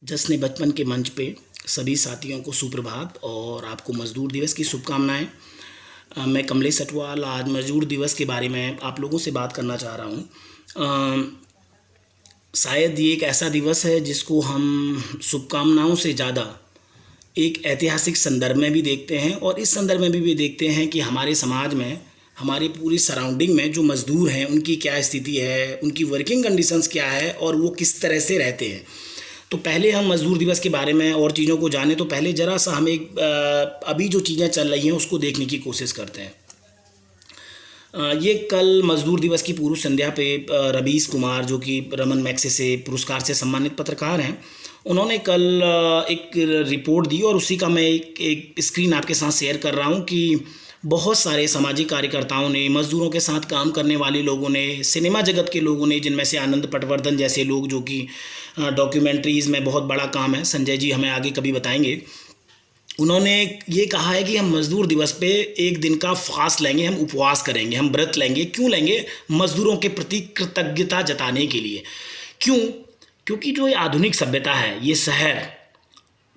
जश्न बचपन के मंच पे सभी साथियों को सुप्रभात और आपको मज़दूर दिवस की शुभकामनाएं। मैं कमलेश अटवाल आज मज़दूर दिवस के बारे में आप लोगों से बात करना चाह रहा हूं। शायद ये एक ऐसा दिवस है जिसको हम शुभकामनाओं से ज़्यादा एक ऐतिहासिक संदर्भ में भी देखते हैं और इस संदर्भ में भी देखते हैं कि हमारे समाज में, हमारी पूरी सराउंडिंग में जो मज़दूर हैं उनकी क्या स्थिति है, उनकी वर्किंग कंडीशंस क्या है और वो किस तरह से रहते हैं। तो पहले हम मज़दूर दिवस के बारे में और चीज़ों को जाने तो पहले ज़रा सा हम एक अभी जो चीज़ें चल रही हैं उसको देखने की कोशिश करते हैं। ये कल मज़दूर दिवस की पूर्व संध्या पे रवीश कुमार, जो कि रमन मैग्सेसे पुरस्कार से सम्मानित पत्रकार हैं, उन्होंने कल एक रिपोर्ट दी और उसी का मैं एक स्क्रीन आपके साथ शेयर कर रहा हूँ कि बहुत सारे सामाजिक कार्यकर्ताओं ने, मज़दूरों के साथ काम करने वाले लोगों ने, सिनेमा जगत के लोगों ने, जिनमें से आनंद पटवर्धन जैसे लोग जो कि डॉक्यूमेंट्रीज़ में बहुत बड़ा काम है, संजय जी हमें आगे कभी बताएंगे, उन्होंने ये कहा है कि हम मज़दूर दिवस पे एक दिन का फास्ट लेंगे, हम उपवास करेंगे, हम व्रत लेंगे। क्यों लेंगे? मज़दूरों के प्रति कृतज्ञता जताने के लिए। क्यों? क्योंकि जो ये आधुनिक सभ्यता है, ये शहर,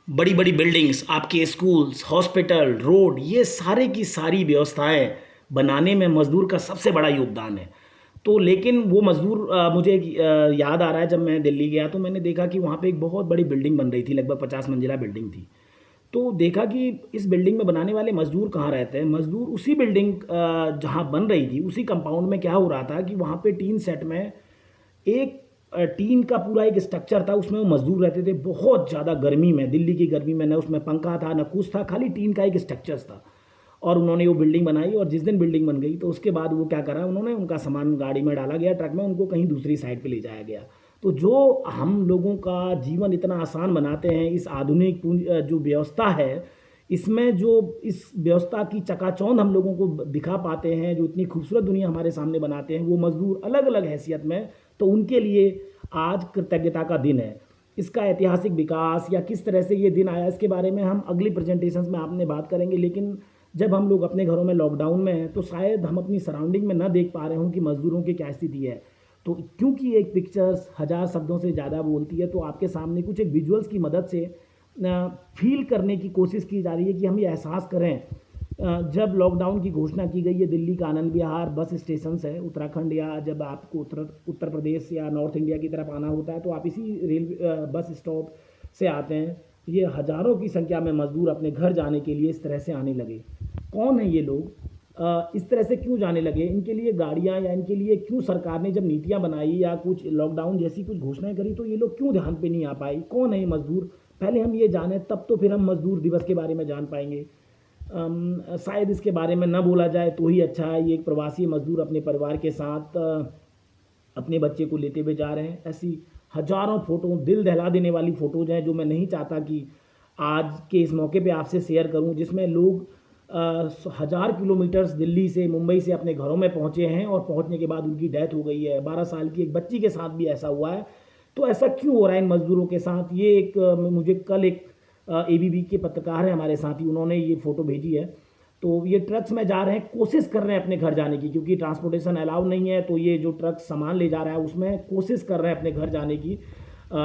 बड़ी बड़ी बिल्डिंग्स, आपके स्कूल्स, हॉस्पिटल, रोड, ये सारे की सारी व्यवस्थाएं बनाने में मज़दूर का सबसे बड़ा योगदान है। तो लेकिन वो मज़दूर मुझे याद आ रहा है, जब मैं दिल्ली गया तो मैंने देखा कि वहाँ पे एक बहुत बड़ी बिल्डिंग बन रही थी, लगभग 50 मंजिला बिल्डिंग थी। तो देखा कि इस बिल्डिंग में बनाने वाले मज़दूर कहाँ रहते हैं। मज़दूर उसी बिल्डिंग जहाँ बन रही थी, उसी कंपाउंड में क्या हो रहा था कि वहाँ पे टीन सेट में एक टीन का पूरा एक स्ट्रक्चर था, उसमें वो मज़दूर रहते थे। बहुत ज़्यादा गर्मी में, दिल्ली की गर्मी में, न उसमें पंखा था न कुछ था, खाली टीन का एक स्ट्रक्चर था। और उन्होंने वो बिल्डिंग बनाई और जिस दिन बिल्डिंग बन गई तो उसके बाद वो क्या करा, उन्होंने उनका सामान गाड़ी में डाला गया, ट्रक में, उनको कहीं दूसरी साइड पे ले जाया गया। तो जो हम लोगों का जीवन इतना आसान बनाते हैं, इस आधुनिक जो व्यवस्था है, इसमें जो इस व्यवस्था की चकाचौंध हम लोगों को दिखा पाते हैं, जो इतनी खूबसूरत दुनिया हमारे सामने बनाते हैं, वो मज़दूर अलग अलग हैसियत में। तो उनके लिए आज कृतज्ञता का दिन है। इसका ऐतिहासिक विकास या किस तरह से ये दिन आया, इसके बारे में हम अगली प्रेजेंटेशंस में आपने बात करेंगे। लेकिन जब हम लोग अपने घरों में लॉकडाउन में हैं तो शायद हम अपनी सराउंडिंग में ना देख पा रहे हों कि मज़दूरों की क्या स्थिति है। तो क्योंकि एक पिक्चर्स हज़ार शब्दों से ज़्यादा बोलती है, तो आपके सामने कुछ एक विजुअल्स की मदद से फील करने की कोशिश की जा रही है कि हम ये एहसास करें। जब लॉकडाउन की घोषणा की गई है, दिल्ली का आनंद विहार बस स्टेशन है, उत्तराखंड, या जब आपको उत्तर प्रदेश या नॉर्थ इंडिया की तरफ आना होता है तो आप इसी बस स्टॉप से आते हैं। ये हज़ारों की संख्या में मज़दूर अपने घर जाने के लिए इस तरह से आने लगे। कौन है ये लोग? इस तरह से क्यों जाने लगे? इनके लिए गाड़ियाँ या इनके लिए क्यों सरकार ने जब नीतियाँ बनाई या कुछ लॉकडाउन जैसी कुछ घोषणाएं करी तो ये लोग क्यों ध्यान पे नहीं आ पाए? कौन है ये मज़दूर? पहले हम ये जानें, तब तो फिर हम मज़दूर दिवस के बारे में जान पाएंगे। शायद इसके बारे में ना बोला जाए तो ही अच्छा है। ये एक प्रवासी मज़दूर अपने परिवार के साथ अपने बच्चे को लेते हुए जा रहे हैं। ऐसी हज़ारों फ़ोटो, दिल दहला देने वाली फ़ोटोज़ हैं जो मैं नहीं चाहता कि आज के इस मौके पे आपसे शेयर करूं, जिसमें लोग 1000 किलोमीटर्स दिल्ली से, मुंबई से अपने घरों में पहुंचे हैं और पहुंचने के बाद उनकी डेथ हो गई है। 12 साल की एक बच्ची के साथ भी ऐसा हुआ है। तो ऐसा क्यों हो रहा है इन मज़दूरों के साथ? ये एक मुझे कल एक एबीपी के पत्रकार हैं हमारे साथी, उन्होंने ये फ़ोटो भेजी है। तो ये ट्रक्स में जा रहे हैं, कोशिश कर रहे हैं अपने घर जाने की, क्योंकि ट्रांसपोर्टेशन अलाउ नहीं है। तो ये जो ट्रक सामान ले जा रहा है उसमें कोशिश कर रहे हैं अपने घर जाने की।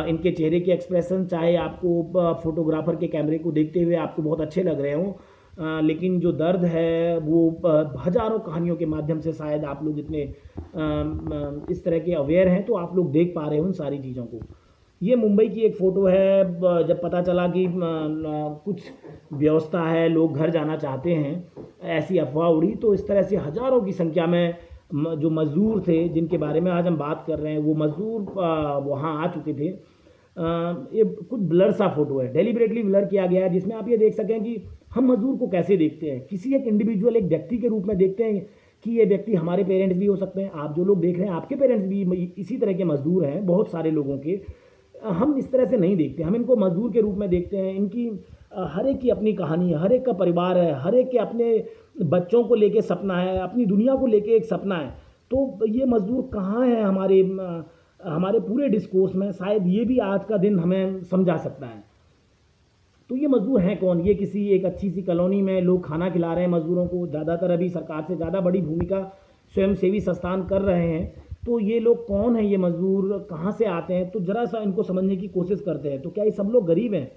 इनके चेहरे के एक्सप्रेशन, चाहे आपको फोटोग्राफर के कैमरे को देखते हुए आपको बहुत अच्छे लग रहे हों, लेकिन जो दर्द है वो हज़ारों कहानियों के माध्यम से शायद आप लोग इतने इस तरह के अवेयर हैं तो आप लोग देख पा रहे हो उन सारी चीज़ों को। ये मुंबई की एक फ़ोटो है। जब पता चला कि कुछ व्यवस्था है, लोग घर जाना चाहते हैं, ऐसी अफवाह उड़ी, तो इस तरह से हज़ारों की संख्या में जो मज़दूर थे जिनके बारे में आज हम बात कर रहे हैं, वो मज़दूर वहाँ आ चुके थे। ये कुछ ब्लर सा फ़ोटो है, डेलिबरेटली ब्लर किया गया है, जिसमें आप ये देख सकें कि हम मज़दूर को कैसे देखते हैं। किसी एक इंडिविजुअल, एक व्यक्ति के रूप में देखते हैं कि ये व्यक्ति हमारे पेरेंट्स भी हो सकते हैं। आप जो लोग देख रहे हैं, आपके पेरेंट्स भी इसी तरह के मज़दूर हैं, बहुत सारे लोगों के। हम इस तरह से नहीं देखते, हम इनको मज़दूर के रूप में देखते हैं। इनकी हर एक की अपनी कहानी है, हर एक का परिवार है, हर एक के अपने बच्चों को लेके सपना है, अपनी दुनिया को लेके एक सपना है। तो ये मज़दूर कहाँ है हमारे पूरे डिस्कोर्स में? शायद ये भी आज का दिन हमें समझा सकता है। तो ये मज़दूर हैं कौन? ये किसी एक अच्छी सी कॉलोनी में लोग खाना खिला रहे हैं मज़दूरों को। ज़्यादातर अभी सरकार से ज़्यादा बड़ी भूमिका स्वयंसेवी संस्थान कर रहे हैं तो ये लोग कौन है, ये मजदूर कहाँ से आते हैं, तो ज़रा सा इनको समझने की कोशिश करते हैं। तो क्या ये सब लोग गरीब हैं?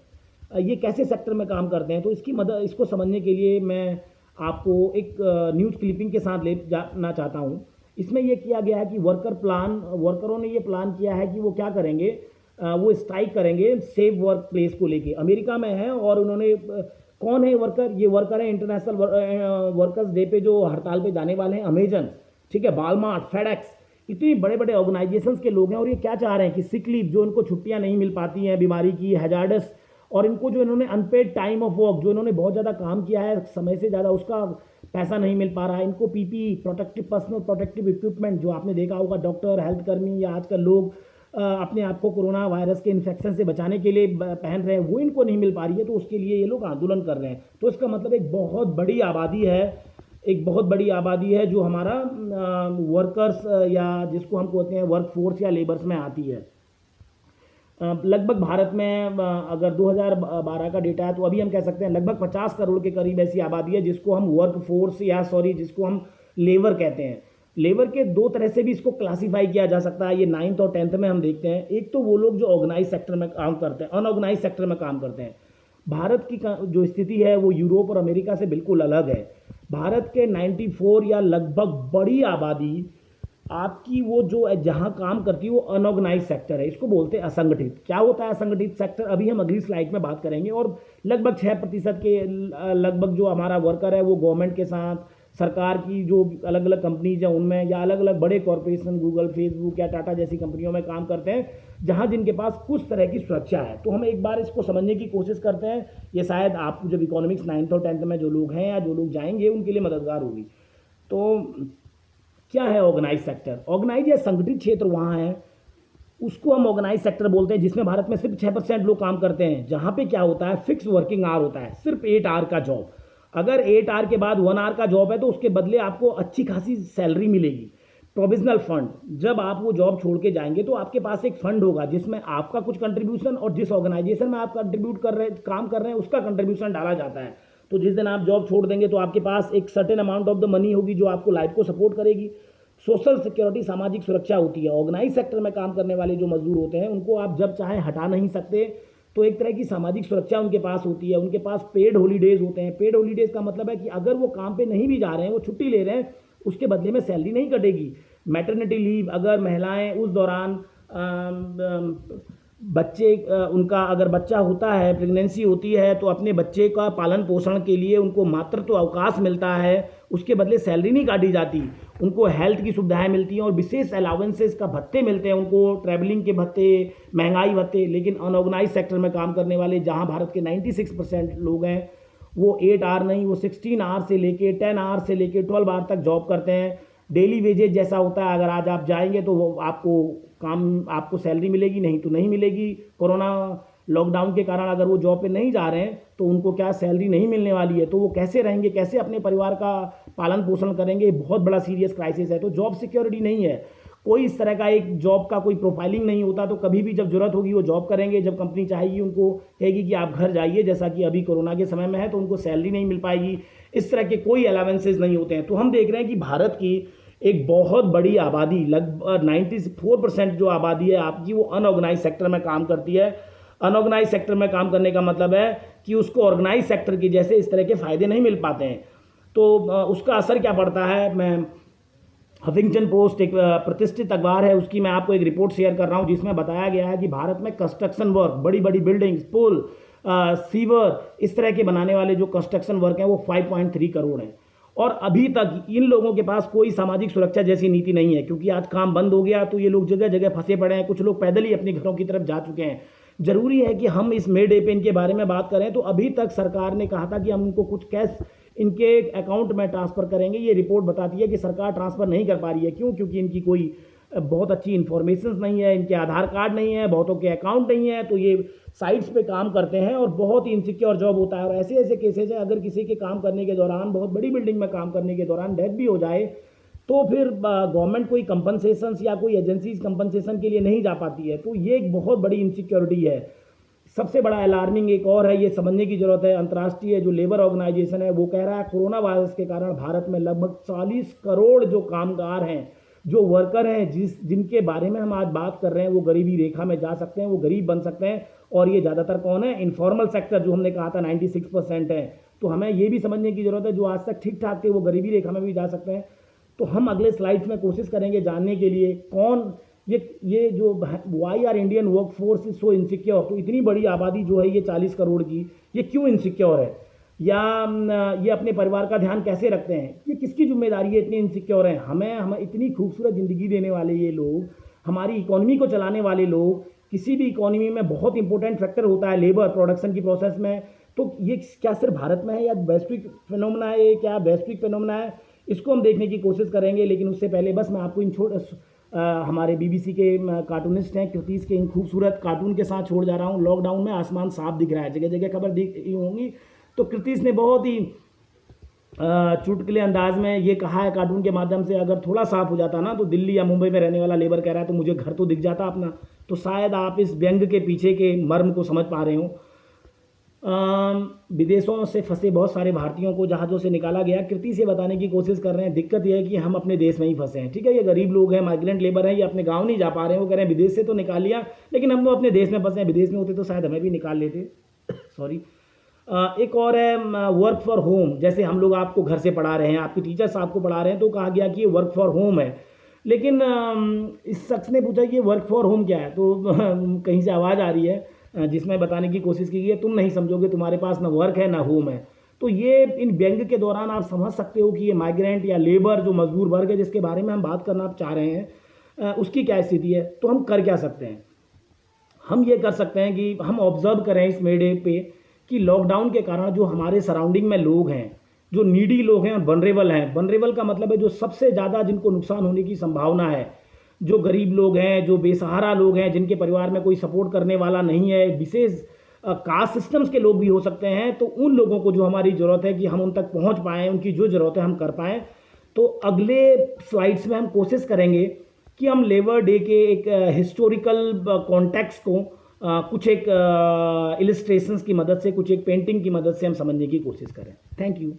ये कैसे सेक्टर में काम करते हैं? तो इसकी मदद, इसको समझने के लिए मैं आपको एक न्यूज़ क्लिपिंग के साथ ले जाना चाहता हूँ। इसमें ये किया गया है कि वर्करों ने ये प्लान किया है कि वो क्या करेंगे, वो स्ट्राइक करेंगे सेफ वर्क प्लेस को लेके। अमेरिका में है और उन्होंने कौन है वर्कर? ये वर्कर है इंटरनेशनल वर्कर्स डे पे जो हड़ताल पे जाने वाले हैं। अमेजन, ठीक है, वालमार्ट, फेडेक्स, इतनी बड़े बड़े ऑर्गेनाइजेशंस के लोग हैं। और ये क्या चाह रहे हैं कि सिक लीव, जो इनको छुट्टियां नहीं मिल पाती हैं बीमारी की, हैजार्डस, और इनको जो इन्होंने अनपेड टाइम ऑफ वर्क, जो इन्होंने बहुत ज़्यादा काम किया है समय से ज़्यादा, उसका पैसा नहीं मिल पा रहा है। इनको PP, protective personal protective equipment, जो आपने देखा होगा डॉक्टर, हेल्थ कर्मी या आजकल लोग अपने आप को कोरोना वायरस के इन्फेक्शन से बचाने के लिए पहन रहे हैं, वो इनको नहीं मिल पा रही है। तो उसके लिए ये लोग आंदोलन कर रहे हैं। तो इसका मतलब एक बहुत बड़ी आबादी है, एक बहुत बड़ी आबादी है जो हमारा वर्कर्स या जिसको हम कहते हैं वर्क फोर्स या लेबर्स में आती है। लगभग भारत में अगर 2012 का डेटा है तो अभी हम कह सकते हैं लगभग 50 करोड़ के करीब ऐसी आबादी है जिसको हम वर्क फोर्स या जिसको हम लेबर कहते हैं। लेबर के दो तरह से भी इसको क्लासीफाई किया जा सकता है। ये 9th और 10th में हम देखते हैं। एक तो वो लोग जो ऑर्गेनाइज सेक्टर में काम करते हैं, अनऑर्गेनाइज सेक्टर में काम करते हैं। भारत की जो स्थिति है वो यूरोप और अमेरिका से बिल्कुल अलग है। भारत के 94 या लगभग बड़ी आबादी आपकी वो जो जहाँ काम करती है वो अनऑर्गेनाइज सेक्टर है। इसको बोलते हैं असंगठित। क्या होता है असंगठित सेक्टर, अभी हम अगली स्लाइड में बात करेंगे। और लगभग 6% के लगभग जो हमारा वर्कर है वो गवर्नमेंट के साथ, सरकार की जो अलग अलग कंपनीज हैं उनमें, या अलग अलग बड़े कॉरपोरेशन गूगल, फेसबुक या टाटा जैसी कंपनियों में काम करते हैं, जहां जिनके पास कुछ तरह की सुरक्षा है। तो हम एक बार इसको समझने की कोशिश करते हैं। ये शायद आप जब इकोनॉमिक्स 9th और 10th में जो लोग हैं या जो लोग जाएंगे उनके लिए मददगार होगी। तो क्या है ऑर्गेनाइज सेक्टर? ऑर्गेनाइज या संगठित क्षेत्र वहाँ है, उसको हम ऑर्गेनाइज सेक्टर बोलते हैं, जिसमें भारत में सिर्फ 6% लोग काम करते हैं। जहाँ पे क्या होता है, फिक्स वर्किंग आवर होता है, सिर्फ 8 आवर का जॉब। अगर 8 आवर के बाद 1 आवर का जॉब है तो उसके बदले आपको अच्छी खासी सैलरी मिलेगी। प्रोविजनल फंड, जब आप वो जॉब छोड़ के जाएंगे तो आपके पास एक फंड होगा जिसमें आपका कुछ कंट्रीब्यूशन और जिस ऑर्गेनाइजेशन में आप कंट्रीब्यूट कर रहे काम कर रहे हैं उसका कंट्रीब्यूशन डाला जाता है। तो जिस दिन आप जॉब छोड़ देंगे तो आपके पास एक certain amount of the money होगी जो आपको लाइफ को सपोर्ट करेगी। सोशल सिक्योरिटी, सामाजिक सुरक्षा होती है। ऑर्गेनाइज सेक्टर में काम करने वाले जो मजदूर होते हैं उनको आप जब चाहे हटा नहीं सकते, तो एक तरह की सामाजिक सुरक्षा उनके पास होती है। उनके पास पेड हॉलीडेज होते हैं। पेड हॉलीडेज का मतलब है कि अगर वो काम पे नहीं भी जा रहे हैं, वो छुट्टी ले रहे हैं, उसके बदले में सैलरी नहीं कटेगी। मैटरनिटी लीव, अगर महिलाएं उस दौरान बच्चे उनका अगर बच्चा होता है, प्रेगनेंसी होती है, तो अपने बच्चे का पालन पोषण के लिए उनको मातृत्व अवकाश मिलता है, उसके बदले सैलरी नहीं काटी जाती। उनको हेल्थ की सुविधाएं मिलती हैं और विशेष अलाउंसेस का भत्ते मिलते हैं उनको, ट्रैवलिंग के भत्ते, महंगाई भत्ते। लेकिन अनऑर्गेनाइज सेक्टर में काम करने वाले, जहां भारत के 96% लोग हैं, वो 8 आवर नहीं, वो 16 आवर से लेके 10 आवर से लेके 12 आवर तक जॉब करते हैं। डेली वेजेज जैसा होता है, अगर आज आप जाएंगे तो वो आपको सैलरी मिलेगी, नहीं तो नहीं मिलेगी। कोरोना लॉकडाउन के कारण अगर वो जॉब पे नहीं जा रहे हैं तो उनको क्या सैलरी नहीं मिलने वाली है, तो वो कैसे रहेंगे, कैसे अपने परिवार का पालन पोषण करेंगे? बहुत बड़ा सीरियस क्राइसिस है। तो जॉब सिक्योरिटी नहीं है, कोई इस तरह का एक जॉब का कोई प्रोफाइलिंग नहीं होता। तो कभी भी जब जरूरत होगी वो जॉब करेंगे, जब कंपनी चाहेगी उनको कहेगी कि आप घर जाइए, जैसा कि अभी कोरोना के समय में है, तो उनको सैलरी नहीं मिल पाएगी। इस तरह के कोई अलावेंसेज नहीं होते हैं। तो हम देख रहे हैं कि भारत की एक बहुत बड़ी आबादी, लगभग 94% जो आबादी है आपकी, वो अनऑर्गेनाइज सेक्टर में काम करती है। अनऑर्गेनाइज सेक्टर में काम करने का मतलब है कि उसको ऑर्गेनाइज सेक्टर के जैसे इस तरह के फायदे नहीं मिल पाते हैं। तो उसका असर क्या पड़ता है? मैं हफिंगटन पोस्ट एक प्रतिष्ठित अखबार है, उसकी मैं आपको एक रिपोर्ट शेयर कर रहा हूँ जिसमें बताया गया है कि भारत में कंस्ट्रक्शन वर्क, बड़ी बड़ी बिल्डिंग्स, पुल, सीवर, इस तरह के बनाने वाले जो कंस्ट्रक्शन वर्क हैं वो 5.3 करोड़ हैं। और अभी तक इन लोगों के पास कोई सामाजिक सुरक्षा जैसी नीति नहीं है, क्योंकि आज काम बंद हो गया तो ये लोग जगह जगह फंसे पड़े हैं। कुछ लोग पैदल ही अपने घरों की तरफ जा चुके हैं। जरूरी है कि हम इस मे डे पे इनके बारे में बात करें। तो अभी तक सरकार ने कहा था कि हम उनको कुछ कैश इनके अकाउंट में ट्रांसफ़र करेंगे। ये रिपोर्ट बताती है कि सरकार ट्रांसफ़र नहीं कर पा रही है। क्यों? क्योंकि इनकी कोई बहुत अच्छी इन्फॉर्मेशन नहीं है, इनके आधार कार्ड नहीं है, बहुतों के अकाउंट नहीं है। तो ये साइट्स पे काम करते हैं और बहुत ही इनसिक्योर जॉब होता है। और ऐसे ऐसे केसेज है, अगर किसी के काम करने के दौरान, बहुत बड़ी बिल्डिंग में काम करने के दौरान डेथ भी हो जाए तो फिर गवर्नमेंट कोई कंपनसेशन या कोई एजेंसीज कंपनसेशन के लिए नहीं जा पाती है। तो ये एक बहुत बड़ी इनसिक्योरिटी है। सबसे बड़ा अलार्मिंग एक और है, ये समझने की जरूरत है। अंतर्राष्ट्रीय जो लेबर ऑर्गेनाइजेशन है वो कह रहा है कोरोना वायरस के कारण भारत में लगभग 40 करोड़ जो कामगार हैं जो वर्कर हैं जिनके बारे में हम आज बात कर रहे हैं वो गरीबी रेखा में जा सकते हैं, वो गरीब बन सकते हैं। और ये ज़्यादातर कौन है? इनफॉर्मल सेक्टर, जो हमने कहा था 96% है। तो हमें ये भी समझने की ज़रूरत है जो आज तक ठीक ठाक थे वो गरीबी रेखा में भी जा सकते हैं। तो हम अगले स्लाइड्स में कोशिश करेंगे जानने के लिए कौन ये जो why are Indian work force is so insecure. तो इतनी बड़ी आबादी जो है ये 40 करोड़ की, ये क्यों इनसिक्योर है, या ये अपने परिवार का ध्यान कैसे रखते हैं, ये किसकी जिम्मेदारी है इतने इनसिक्योर हैं? हमें इतनी खूबसूरत ज़िंदगी देने वाले ये लोग, हमारी इकोनॉमी को चलाने वाले लोग, किसी भी इकोनॉमी में बहुत इंपॉर्टेंट फैक्टर होता है लेबर प्रोडक्शन की प्रोसेस में। तो ये क्या सिर्फ भारत में है या वैश्विक फिनोमेना है? ये क्या वैश्विक फिनोमेना है? इसको हम देखने की कोशिश करेंगे। लेकिन उससे पहले बस मैं आपको हमारे बीबीसी के कार्टूनिस्ट हैं कृतिस के इन खूबसूरत कार्टून के साथ छोड़ जा रहा हूँ। लॉकडाउन में आसमान साफ दिख रहा है, जगह जगह खबर दिख रही होंगी। तो कृतिस ने बहुत ही चुटकुले अंदाज में ये कहा है कार्टून के माध्यम से, अगर थोड़ा साफ हो जाता ना तो दिल्ली या मुंबई में रहने वाला लेबर कह रहा है तो मुझे घर तो दिख जाता अपना। तो शायद आप इस व्यंग के पीछे के मर्म को समझ पा रहे हो। विदेशों से फंसे बहुत सारे भारतीयों को जहाज़ों से निकाला गया। कृति से बताने की कोशिश कर रहे हैं, दिक्कत यह है कि हम अपने देश में ही फंसे हैं। ठीक है, ये गरीब लोग हैं, माइग्रेंट लेबर हैं, ये अपने गांव नहीं जा पा रहे हैं। वो कह रहे हैं विदेश से तो निकाल लिया, लेकिन हम वो अपने देश में फंसे हैं। विदेश में होते तो शायद हमें भी निकाल लेते। सॉरी। एक और है वर्क फॉर होम। जैसे हम लोग आपको घर से पढ़ा रहे हैं, आपके टीचर्स आपको पढ़ा रहे हैं, तो कहा गया कि ये वर्क फॉर होम है। लेकिन इस शख्स ने पूछा कि ये वर्क फॉर होम क्या है? तो कहीं से आवाज़ आ रही है जिसमें बताने की कोशिश की गई है, तुम नहीं समझोगे, तुम्हारे पास ना वर्क है ना होम है। तो ये इन व्यंग के दौरान आप समझ सकते हो कि ये माइग्रेंट या लेबर जो मजदूर वर्ग है जिसके बारे में हम बात करना चाह रहे हैं, उसकी क्या स्थिति है। तो हम कर क्या सकते हैं? हम ये कर सकते हैं कि हम ऑब्जर्व करें इस मेडे पे कि लॉकडाउन के कारण जो हमारे सराउंडिंग में लोग हैं, जो नीडी लोग हैं, वनरेबल हैं। वनरेबल का मतलब है जो सबसे ज़्यादा जिनको नुकसान होने की संभावना है, जो गरीब लोग हैं, जो बेसहारा लोग हैं, जिनके परिवार में कोई सपोर्ट करने वाला नहीं है, विशेष कास्ट सिस्टम्स के लोग भी हो सकते हैं। तो उन लोगों को जो हमारी ज़रूरत है कि हम उन तक पहुंच पाएँ, उनकी जो ज़रूरत है हम कर पाएँ। तो अगले स्लाइड्स में हम कोशिश करेंगे कि हम लेबर डे के एक हिस्टोरिकल कॉन्टेक्स्ट को कुछ एक इलस्ट्रेशंस की मदद से, कुछ एक पेंटिंग की मदद से हम समझने की कोशिश करें। Thank you.